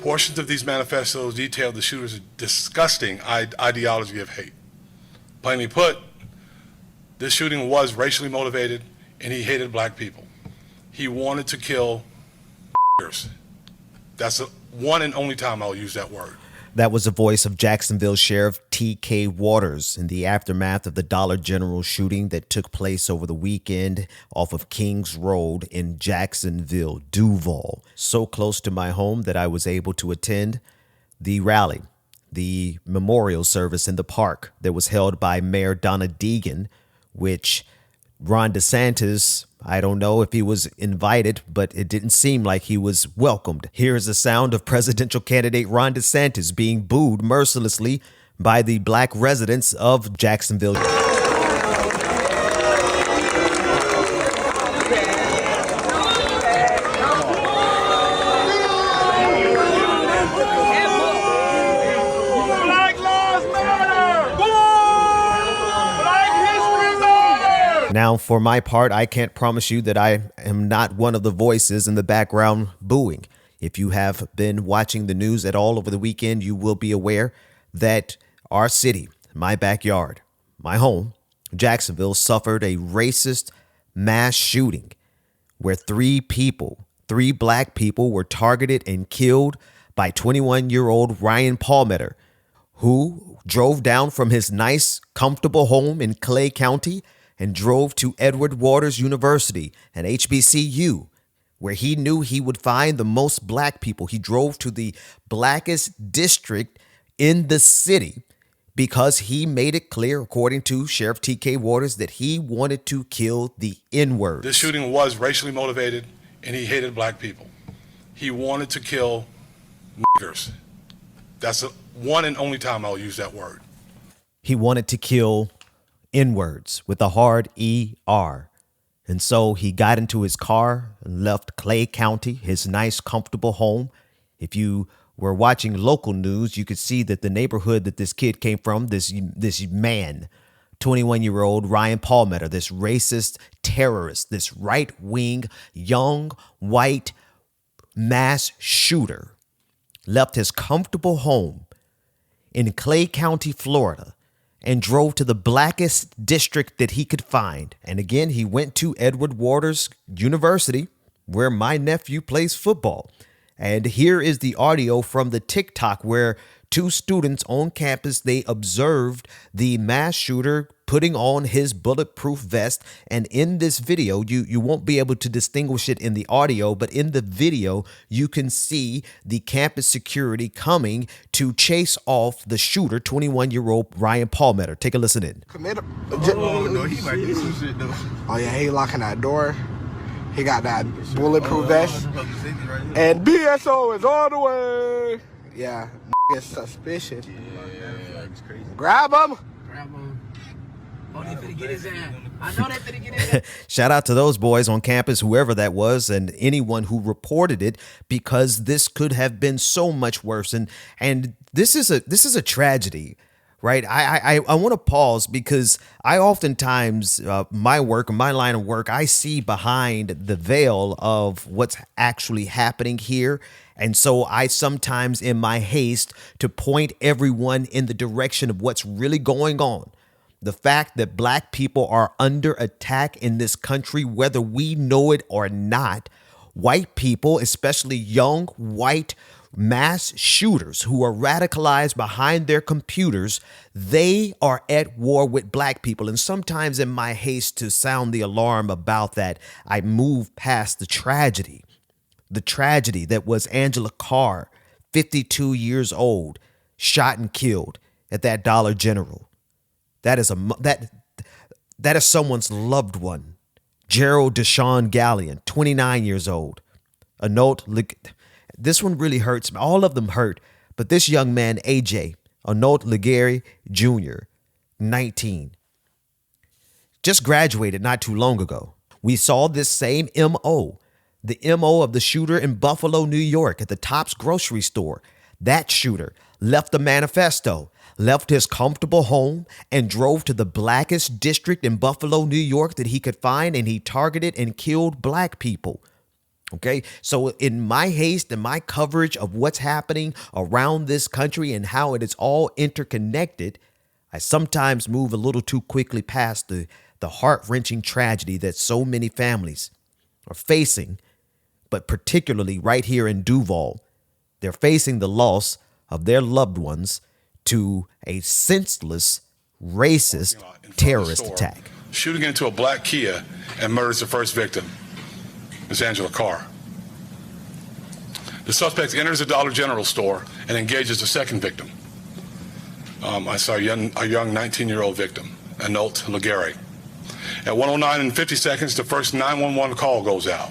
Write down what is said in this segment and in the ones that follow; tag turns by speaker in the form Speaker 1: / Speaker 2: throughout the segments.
Speaker 1: Portions of these manifestos detail the shooter's disgusting ideology of hate. Plainly put, this shooting was racially motivated, and he hated black people. He wanted to kill niggers. That's the one and only time I'll use that word.
Speaker 2: That was the voice of Jacksonville Sheriff T.K. Waters in the aftermath of the Dollar General shooting that took place over the weekend off of Kings Road in Jacksonville, Duval. So close to my home that I was able to attend the rally, the memorial service in the park that was held by Mayor Donna Deegan, which Ron DeSantis, I don't know if he was invited, but it didn't seem like he was welcomed. Here's the sound of presidential candidate Ron DeSantis being booed mercilessly by the black residents of Jacksonville. Now, for my part, I can't promise you that I am not one of the voices in the background booing. If you have been watching the news at all over the weekend, you will be aware that our city, my backyard, my home, Jacksonville, suffered a racist mass shooting where three black people were targeted and killed by 21-year-old Ryan Palmeter, who drove down from his nice, comfortable home in Clay County and drove to Edward Waters University, an HBCU, where he knew he would find the most black people. He drove to the blackest district in the city because he made it clear, according to Sheriff T.K. Waters, that he wanted to kill the N-word.
Speaker 1: This shooting was racially motivated, and he hated black people. He wanted to kill niggers. That's the one and only time I'll use that word.
Speaker 2: He wanted to kill N-words with a hard E-R. And so he got into his car and left Clay County, his nice, comfortable home. If you were watching local news, you could see that the neighborhood that this kid came from, this man, 21-year-old Ryan Palmeter, this racist terrorist, this right-wing, young, white mass shooter, left his comfortable home in Clay County, Florida, and drove to the blackest district that he could find. And again, he went to Edward Waters University, where my nephew plays football. And here is the audio from the TikTok where two students on campus, they observed the mass shooter putting on his bulletproof vest. And in this video, you won't be able to distinguish it in the audio, but in the video, you can see the campus security coming to chase off the shooter, 21-year-old Ryan Palmeter. Take a listen in.
Speaker 3: Oh, no, he might do some shit, though.
Speaker 4: Oh, yeah, he locking that door. He got that bulletproof vest. And BSO is on the way. Yeah, it's suspicious.
Speaker 3: Yeah, it's crazy.
Speaker 4: Grab him.
Speaker 5: Oh, they finna get his ass. I know they finna get his ass.
Speaker 2: Shout out to those boys on campus, whoever that was, and anyone who reported it, because this could have been so much worse. And this is a tragedy, right? I want to pause because I oftentimes my line of work, I see behind the veil of what's actually happening here. And so I sometimes, in my haste to point everyone in the direction of what's really going on, the fact that black people are under attack in this country, whether we know it or not, white people, especially young white mass shooters who are radicalized behind their computers, they are at war with black people. And sometimes in my haste to sound the alarm about that, I move past the tragedy that was Angela Carr, 52 years old, shot and killed at that Dollar General. That is someone's loved one. Jerrald De'Shaun Gallion, 29 years old. Anolt, this one really hurts. All of them hurt. But this young man, AJ, Anolt Laguerre Jr., 19, just graduated not too long ago. We saw this same MO, the MO of the shooter in Buffalo, New York at the Tops grocery store. That shooter left the manifesto, left his comfortable home, and drove to the blackest district in Buffalo, New York that he could find, and he targeted and killed black people. Okay, so in my haste and my coverage of what's happening around this country and how it is all interconnected, I sometimes move a little too quickly past the heart-wrenching tragedy that so many families are facing, but particularly right here in Duval, they're facing the loss of their loved ones to a senseless, racist
Speaker 1: In front of the
Speaker 2: terrorist
Speaker 1: store,
Speaker 2: attack.
Speaker 1: shooting into a black Kia and murders the first victim, Ms. Angela Carr. The suspect enters a Dollar General store and engages the second victim. I saw a young 19-year-old victim, Anolt Laguerre. At 1:09 and 50 seconds, the first 911 call goes out.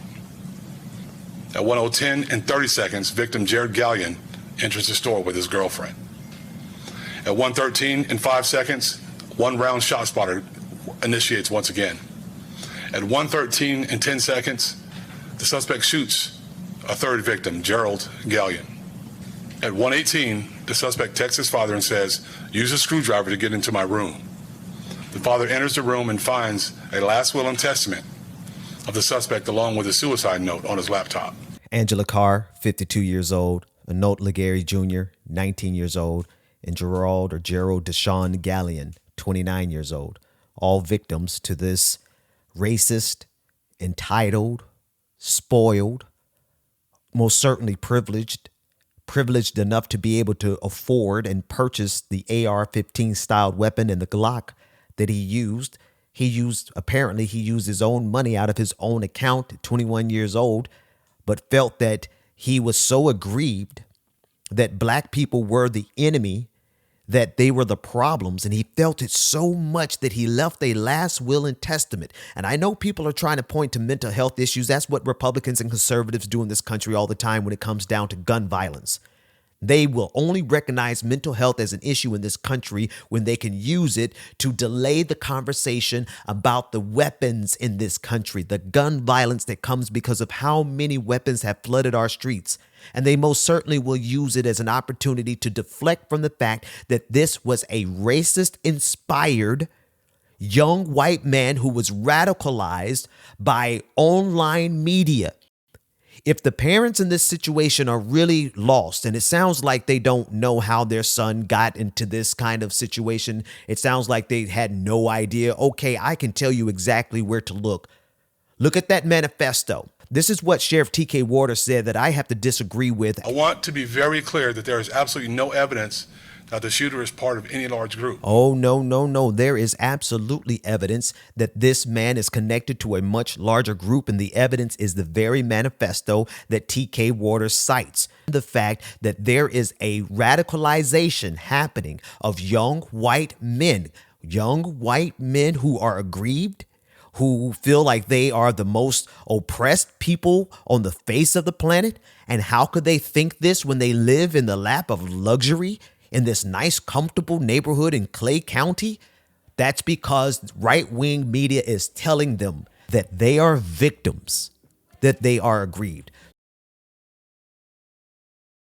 Speaker 1: At 1:10 and 30 seconds, victim Jerrald Gallion enters the store with his girlfriend. At 1:13 and 5 seconds, one round shot spotter initiates once again. At 1:13 and 10 seconds, the suspect shoots a third victim, Jerrald Gallion. At 1:18, the suspect texts his father and says, "Use a screwdriver to get into my room." The father enters the room and finds a last will and testament of the suspect along with a suicide note on his laptop.
Speaker 2: Angela Carr, 52 years old, Anolt Laguerre Jr., 19 years old, and Jerrald De'Shaun Gallion, 29 years old, all victims to this racist, entitled, spoiled, most certainly privileged enough to be able to afford and purchase the AR-15 styled weapon and the Glock that he used. Apparently he used his own money out of his own account at 21 years old, but felt that he was so aggrieved that black people were the enemy, that they were the problems, and he felt it so much that he left a last will and testament. And I know people are trying to point to mental health issues. That's what Republicans and conservatives do in this country all the time when it comes down to gun violence. They will only recognize mental health as an issue in this country when they can use it to delay the conversation about the weapons in this country, the gun violence that comes because of how many weapons have flooded our streets. And they most certainly will use it as an opportunity to deflect from the fact that this was a racist-inspired young white man who was radicalized by online media. If the parents in this situation are really lost, and it sounds like they don't know how their son got into this kind of situation, it sounds like they had no idea. Okay, I can tell you exactly where to look. Look at that manifesto. This is what Sheriff T.K. Waters said that I have to disagree with.
Speaker 1: I want to be very clear that there is absolutely no evidence that the shooter is part of any large group.
Speaker 2: Oh, no. There is absolutely evidence that this man is connected to a much larger group, and the evidence is the very manifesto that T.K. Waters cites. The fact that there is a radicalization happening of young white men who are aggrieved, who feel like they are the most oppressed people on the face of the planet. And how could they think this when they live in the lap of luxury in this nice, comfortable neighborhood in Clay County? That's because right-wing media is telling them that they are victims, that they are aggrieved.